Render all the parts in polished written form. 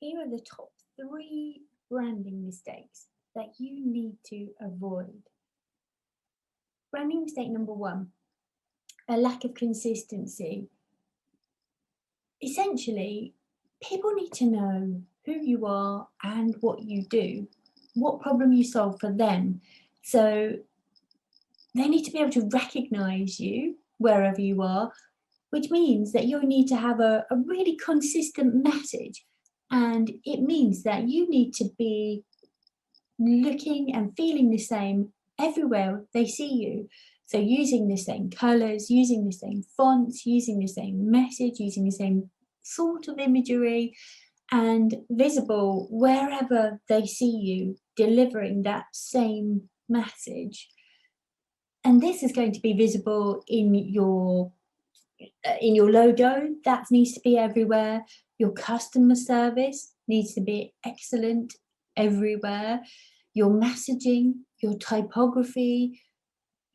Here are the top 3 branding mistakes that you need to avoid. Branding mistake number 1, a lack of consistency. Essentially, people need to know who you are and what you do, what problem you solve for them. So they need to be able to recognize you wherever you are, which means that you need to have a really consistent message. And it means that you need to be looking and feeling the same everywhere they see you. So using the same colours, using the same fonts, using the same message, using the same sort of imagery, and visible wherever they see you, delivering that same message. And this is going to be visible in your logo. That needs to be everywhere. Your customer service needs to be excellent everywhere. Your messaging, your typography,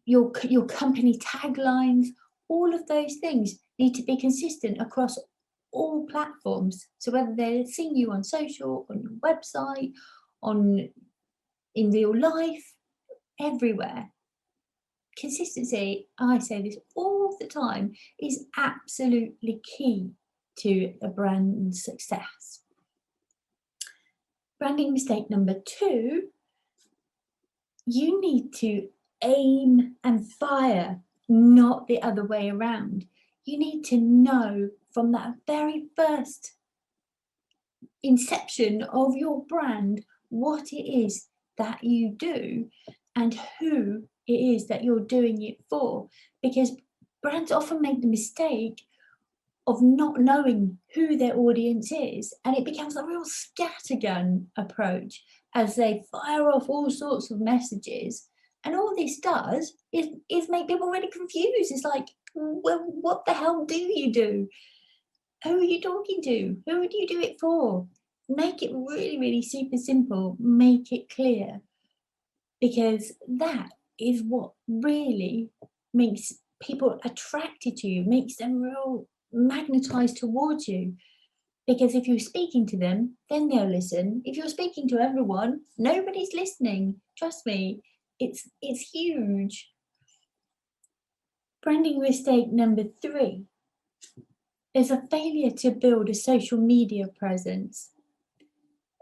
your company taglines, all of those things need to be consistent across all platforms. So whether they're seeing you on social, on your website, in real life, everywhere. Consistency, I say this all the time, is absolutely key to a brand's success. Branding mistake number 2, you need to aim and fire, not the other way around. You need to know from that very first inception of your brand what it is that you do and who it is that you're doing it for, because brands often make the mistake of not knowing who their audience is, and it becomes a real scattergun approach as they fire off all sorts of messages, and all this does is make people really confused. It's like, well, what the hell do you do? Who are you talking to? Who do you do it for? Make it really, really super simple. Make it clear, because that is what really makes people attracted to you, makes them real magnetized towards you. Because if you're speaking to them, then they'll listen. If you're speaking to everyone, nobody's listening. Trust me, it's huge. Branding mistake number 3 is a failure to build a social media presence.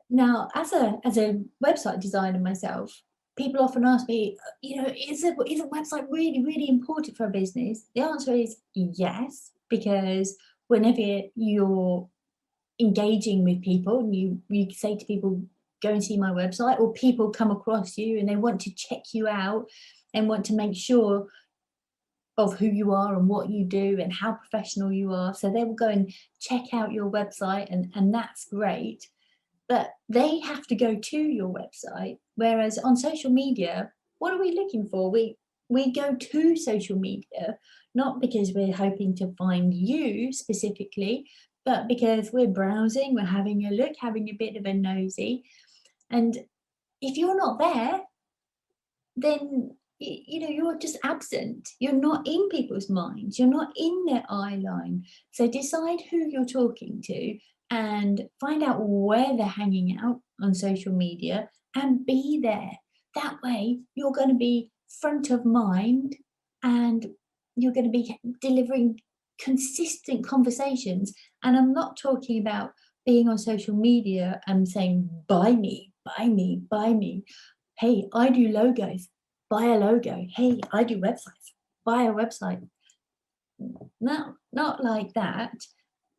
Now, as a website designer myself, people often ask me, is a website really, really important for a business? The answer is yes, because whenever you're engaging with people and you say to people, go and see my website, or people come across you and they want to check you out and want to make sure of who you are and what you do and how professional you are. So they will go and check out your website, and that's great. But they have to go to your website. Whereas on social media, what are we looking for? We go to social media, not because we're hoping to find you specifically, but because we're browsing, we're having a look, having a bit of a nosy. And if you're not there, then you're just absent. You're not in people's minds. You're not in their eye line. So decide who you're talking to and find out where they're hanging out on social media and be there. That way, you're going to be front of mind and you're going to be delivering consistent conversations. And I'm not talking about being on social media and saying, buy me, buy me, buy me. Hey, I do logos, buy a logo. Hey, I do websites, buy a website. No, not like that.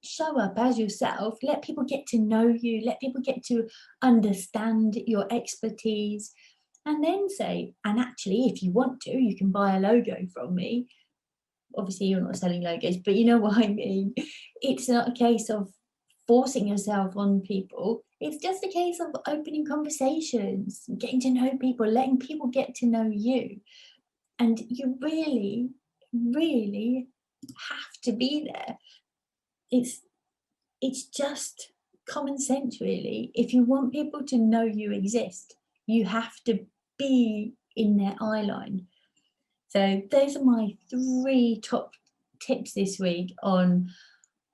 Show up as yourself, let people get to know you, let people get to understand your expertise, and then say, and actually, if you want to, you can buy a logo from me. Obviously, you're not selling logos, but you know what I mean. It's not a case of forcing yourself on people. It's just a case of opening conversations, getting to know people, letting people get to know you. And you really, really have to be there. It's just common sense, really. If you want people to know you exist, you have to be in their eye line. So those are my 3 top tips this week on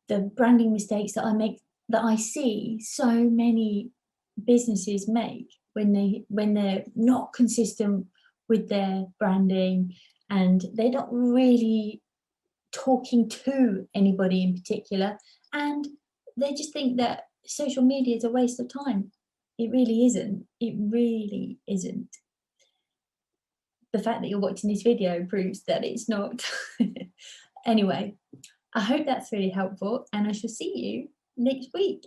the branding mistakes that I make that I see so many businesses make when they're not consistent with their branding, and they're not really talking to anybody in particular, and they just think that social media is a waste of time. It really isn't. It really isn't. The fact that you're watching this video proves that it's not. Anyway, I hope that's really helpful, and I shall see you next week.